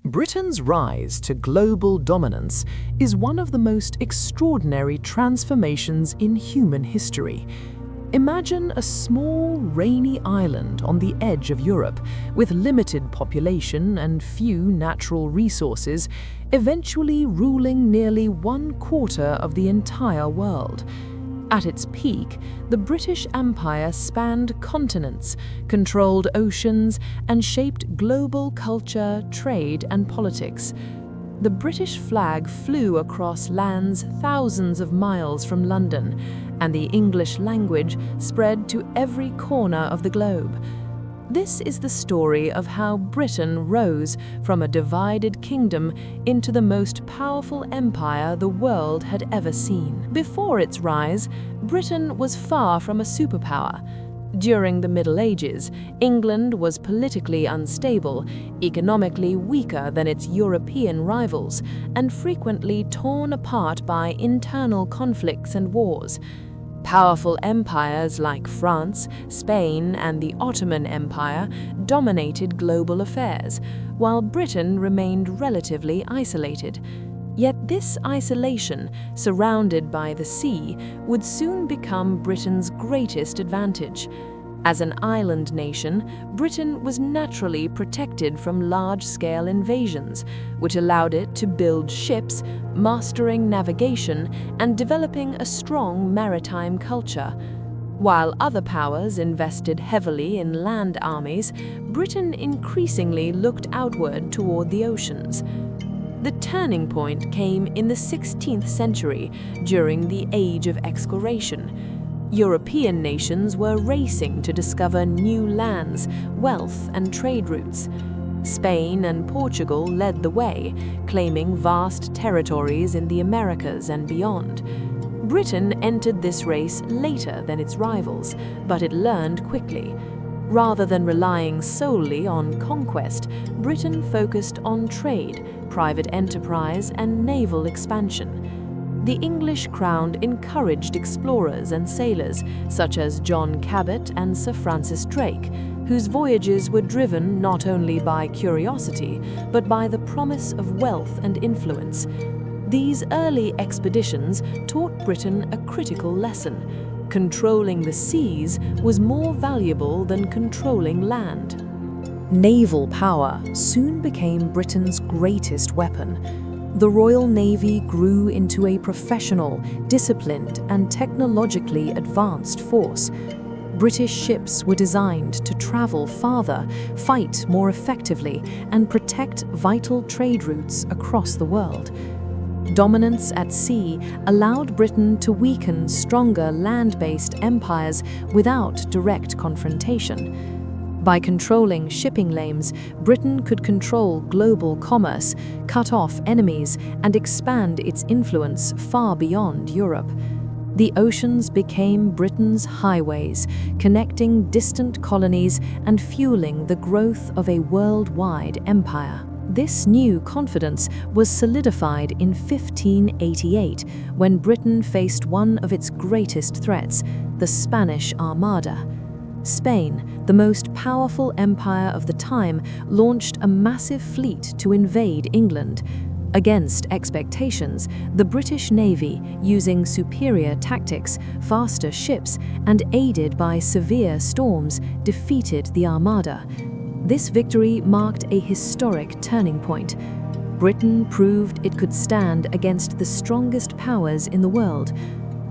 Britain's rise to global dominance is one of the most extraordinary transformations in human history. Imagine a small, rainy island on the edge of Europe, with limited population and few natural resources, eventually ruling nearly 1/4 of the entire world. At its peak, the British Empire spanned continents, controlled oceans, and shaped global culture, trade, and politics. The British flag flew across lands thousands of miles from London, and the English language spread to every corner of the globe. This is the story of how Britain rose from a divided kingdom into the most powerful empire the world had ever seen. Before its rise, Britain was far from a superpower. During the Middle Ages, England was politically unstable, economically weaker than its European rivals, and frequently torn apart by internal conflicts and wars. Powerful empires like France, Spain, and the Ottoman Empire dominated global affairs, while Britain remained relatively isolated. Yet this isolation, surrounded by the sea, would soon become Britain's greatest advantage. As an island nation, Britain was naturally protected from large-scale invasions, which allowed it to build ships, mastering navigation, and developing a strong maritime culture. While other powers invested heavily in land armies, Britain increasingly looked outward toward the oceans. The turning point came in the 16th century, during the Age of Exploration. European nations were racing to discover new lands, wealth, and trade routes. Spain and Portugal led the way, claiming vast territories in the Americas and beyond. Britain entered this race later than its rivals, but it learned quickly. Rather than relying solely on conquest, Britain focused on trade, private enterprise, and naval expansion. The English crown encouraged explorers and sailors, such as John Cabot and Sir Francis Drake, whose voyages were driven not only by curiosity, but by the promise of wealth and influence. These early expeditions taught Britain a critical lesson. Controlling the seas was more valuable than controlling land. Naval power soon became Britain's greatest weapon. The Royal Navy grew into a professional, disciplined, and technologically advanced force. British ships were designed to travel farther, fight more effectively, and protect vital trade routes across the world. Dominance at sea allowed Britain to weaken stronger land-based empires without direct confrontation. By controlling shipping lanes, Britain could control global commerce, cut off enemies, and expand its influence far beyond Europe. The oceans became Britain's highways, connecting distant colonies and fueling the growth of a worldwide empire. This new confidence was solidified in 1588, when Britain faced one of its greatest threats, the Spanish Armada. Spain, the most powerful empire of the time, launched a massive fleet to invade England. Against expectations, the British Navy, using superior tactics, faster ships, and aided by severe storms, defeated the Armada. This victory marked a historic turning point. Britain proved it could stand against the strongest powers in the world.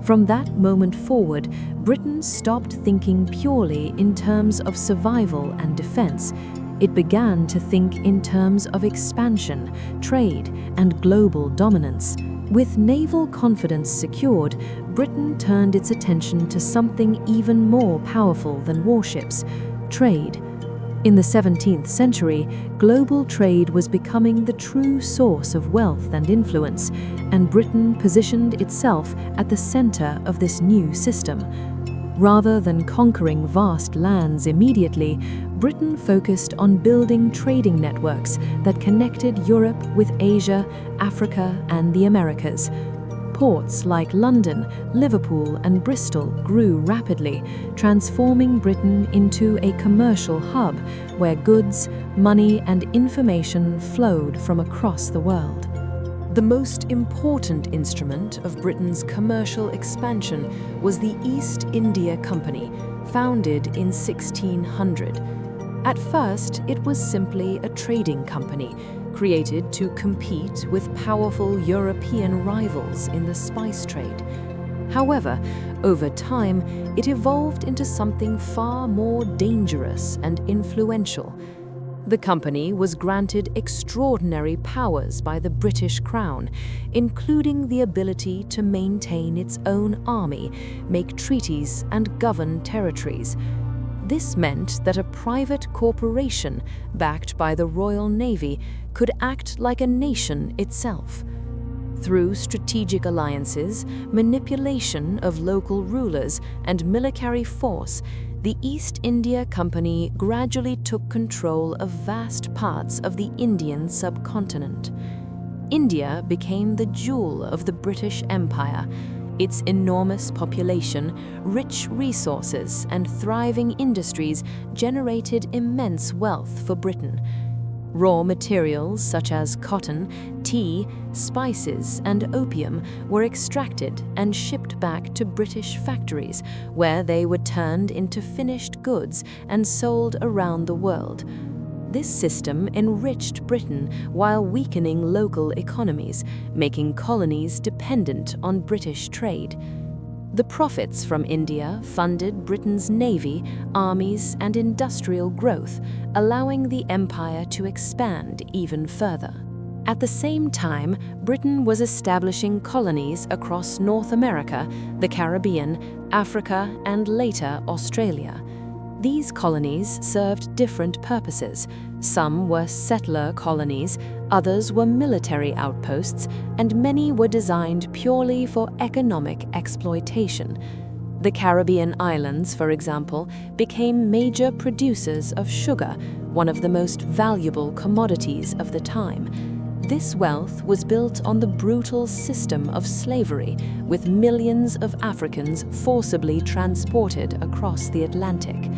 From that moment forward, Britain stopped thinking purely in terms of survival and defense. It began to think in terms of expansion, trade, and global dominance. With naval confidence secured, Britain turned its attention to something even more powerful than warships: trade. In the 17th century, global trade was becoming the true source of wealth and influence, and Britain positioned itself at the center of this new system. Rather than conquering vast lands immediately, Britain focused on building trading networks that connected Europe with Asia, Africa, and the Americas. Ports like London, Liverpool, and Bristol grew rapidly, transforming Britain into a commercial hub where goods, money, and information flowed from across the world. The most important instrument of Britain's commercial expansion was the East India Company, founded in 1600. At first, it was simply a trading company, created to compete with powerful European rivals in the spice trade. However, over time, it evolved into something far more dangerous and influential. The company was granted extraordinary powers by the British Crown, including the ability to maintain its own army, make treaties, and govern territories. This meant that a private corporation, backed by the Royal Navy, could act like a nation itself. Through strategic alliances, manipulation of local rulers, and military force, the East India Company gradually took control of vast parts of the Indian subcontinent. India became the jewel of the British Empire. Its enormous population, rich resources, and thriving industries generated immense wealth for Britain. Raw materials such as cotton, tea, spices, and opium were extracted and shipped back to British factories, where they were turned into finished goods and sold around the world. This system enriched Britain while weakening local economies, making colonies dependent on British trade. The profits from India funded Britain's navy, armies, and industrial growth, allowing the empire to expand even further. At the same time, Britain was establishing colonies across North America, the Caribbean, Africa, and later Australia. These colonies served different purposes. Some were settler colonies, others were military outposts, and many were designed purely for economic exploitation. The Caribbean islands, for example, became major producers of sugar, one of the most valuable commodities of the time. This wealth was built on the brutal system of slavery, with millions of Africans forcibly transported across the Atlantic.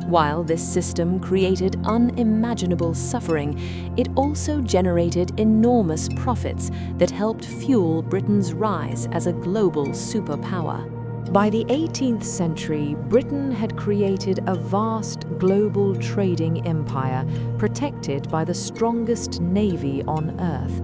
While this system created unimaginable suffering, it also generated enormous profits that helped fuel Britain's rise as a global superpower. By the 18th century, Britain had created a vast global trading empire protected by the strongest navy on Earth.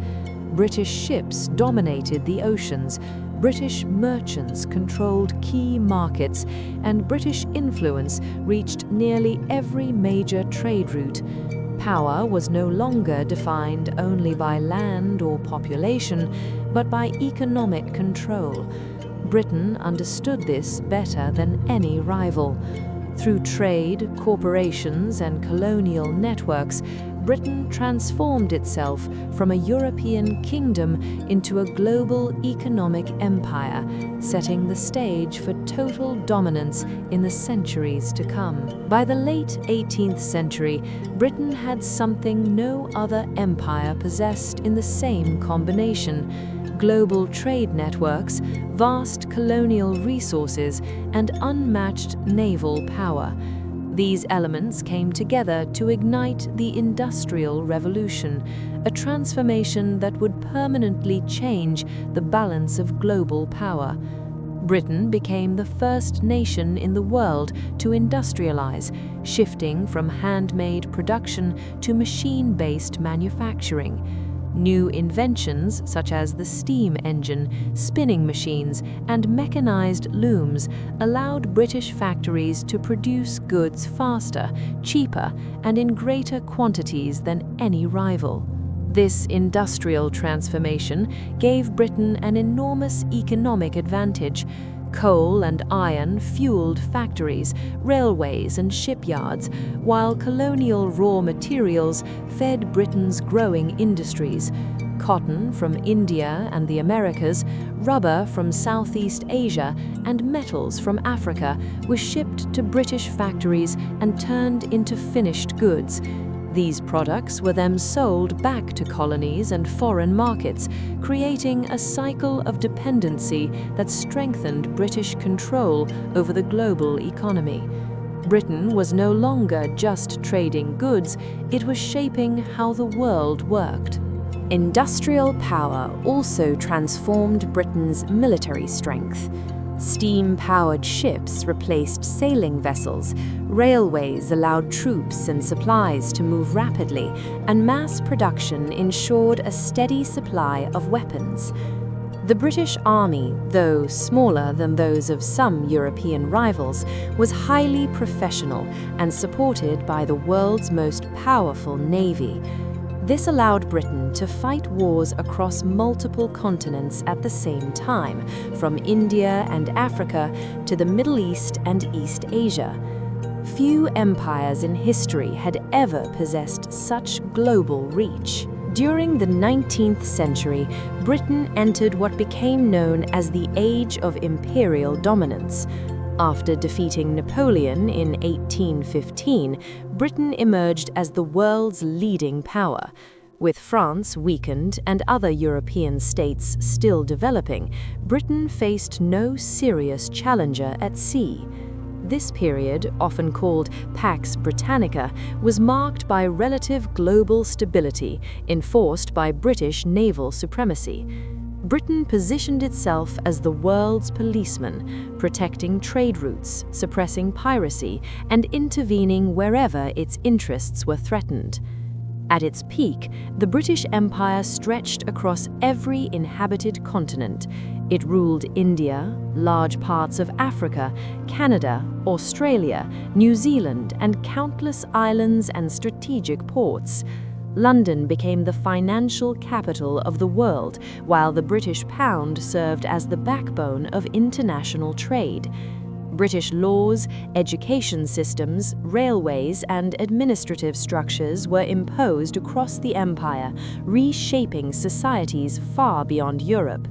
British ships dominated the oceans, British merchants controlled key markets, and British influence reached nearly every major trade route. Power was no longer defined only by land or population, but by economic control. Britain understood this better than any rival. Through trade, corporations, and colonial networks, Britain transformed itself from a European kingdom into a global economic empire, setting the stage for total dominance in the centuries to come. By the late 18th century, Britain had something no other empire possessed in the same combination: global trade networks, vast colonial resources, and unmatched naval power. These elements came together to ignite the Industrial Revolution, a transformation that would permanently change the balance of global power. Britain became the first nation in the world to industrialize, shifting from handmade production to machine-based manufacturing. New inventions such as the steam engine, spinning machines, and mechanized looms allowed British factories to produce goods faster, cheaper, and in greater quantities than any rival. This industrial transformation gave Britain an enormous economic advantage. Coal and iron fueled factories, railways, and shipyards, while colonial raw materials fed Britain's growing industries. Cotton from India and the Americas, rubber from Southeast Asia, and metals from Africa were shipped to British factories and turned into finished goods. These products were then sold back to colonies and foreign markets, creating a cycle of dependency that strengthened British control over the global economy. Britain was no longer just trading goods, it was shaping how the world worked. Industrial power also transformed Britain's military strength. Steam-powered ships replaced sailing vessels, railways allowed troops and supplies to move rapidly, and mass production ensured a steady supply of weapons. The British Army, though smaller than those of some European rivals, was highly professional and supported by the world's most powerful navy. This allowed Britain to fight wars across multiple continents at the same time, from India and Africa to the Middle East and East Asia. Few empires in history had ever possessed such global reach. During the 19th century, Britain entered what became known as the Age of Imperial Dominance. After defeating Napoleon in 1815, Britain emerged as the world's leading power. With France weakened and other European states still developing, Britain faced no serious challenger at sea. This period, often called Pax Britannica, was marked by relative global stability enforced by British naval supremacy. Britain positioned itself as the world's policeman, protecting trade routes, suppressing piracy, and intervening wherever its interests were threatened. At its peak, the British Empire stretched across every inhabited continent. It ruled India, large parts of Africa, Canada, Australia, New Zealand, and countless islands and strategic ports. London became the financial capital of the world, while the British pound served as the backbone of international trade. British laws, education systems, railways, and administrative structures were imposed across the empire, reshaping societies far beyond Europe.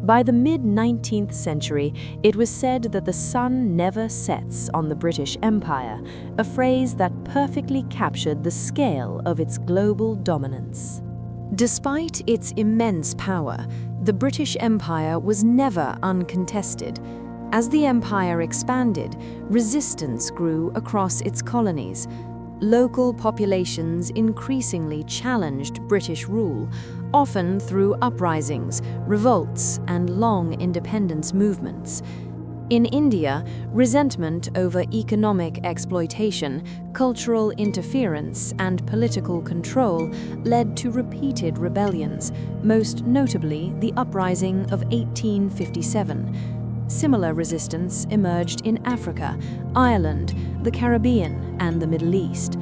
By the mid-19th century, it was said that the sun never sets on the British Empire, a phrase that perfectly captured the scale of its global dominance. Despite its immense power, the British Empire was never uncontested. As the empire expanded, resistance grew across its colonies. Local populations increasingly challenged British rule, often through uprisings, revolts, and long independence movements. In India, resentment over economic exploitation, cultural interference, and political control led to repeated rebellions, most notably the Uprising of 1857. Similar resistance emerged in Africa, Ireland, the Caribbean, and the Middle East.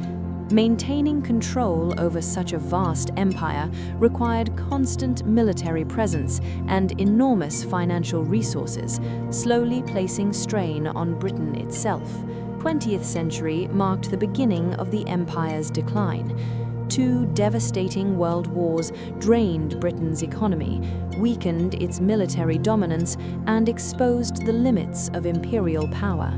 Maintaining control over such a vast empire required constant military presence and enormous financial resources, slowly placing strain on Britain itself. The 20th century marked the beginning of the empire's decline. Two devastating world wars drained Britain's economy, weakened its military dominance, and exposed the limits of imperial power.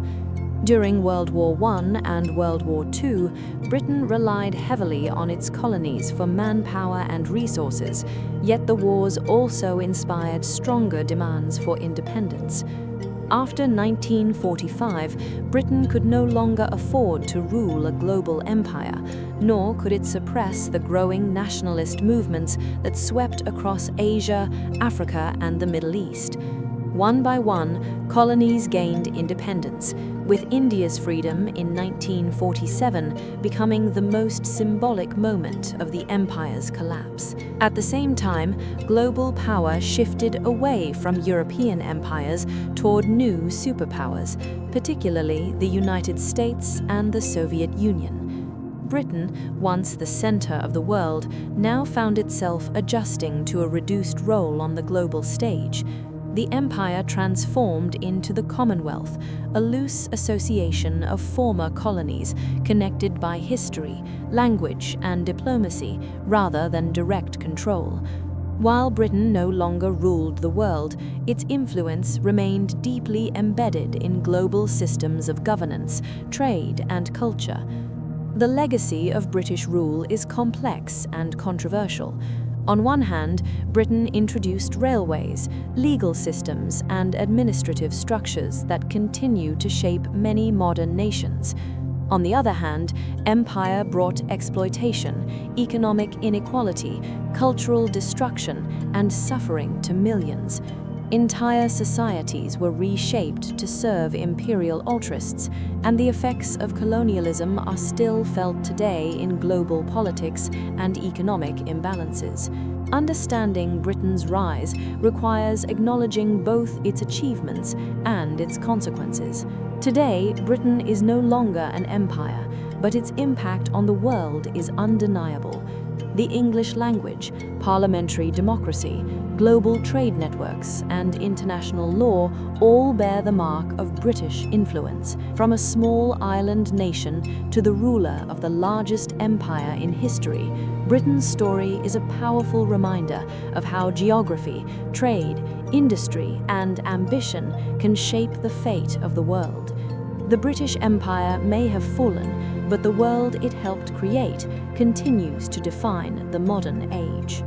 During World War I and World War II, Britain relied heavily on its colonies for manpower and resources, yet the wars also inspired stronger demands for independence. After 1945, Britain could no longer afford to rule a global empire, nor could it suppress the growing nationalist movements that swept across Asia, Africa, and the Middle East. One by one, colonies gained independence, with India's freedom in 1947 becoming the most symbolic moment of the empire's collapse. At the same time, global power shifted away from European empires toward new superpowers, particularly the United States and the Soviet Union. Britain, once the center of the world, now found itself adjusting to a reduced role on the global stage. The empire transformed into the Commonwealth, a loose association of former colonies connected by history, language, and diplomacy, rather than direct control. While Britain no longer ruled the world, its influence remained deeply embedded in global systems of governance, trade, and culture. The legacy of British rule is complex and controversial. On one hand, Britain introduced railways, legal systems, and administrative structures that continue to shape many modern nations. On the other hand, empire brought exploitation, economic inequality, cultural destruction, and suffering to millions. Entire societies were reshaped to serve imperial interests, and the effects of colonialism are still felt today in global politics and economic imbalances. Understanding Britain's rise requires acknowledging both its achievements and its consequences. Today, Britain is no longer an empire, but its impact on the world is undeniable. The English language, parliamentary democracy, global trade networks, and international law all bear the mark of British influence. From a small island nation to the ruler of the largest empire in history, Britain's story is a powerful reminder of how geography, trade, industry, and ambition can shape the fate of the world. The British Empire may have fallen, but the world it helped create continues to define the modern age.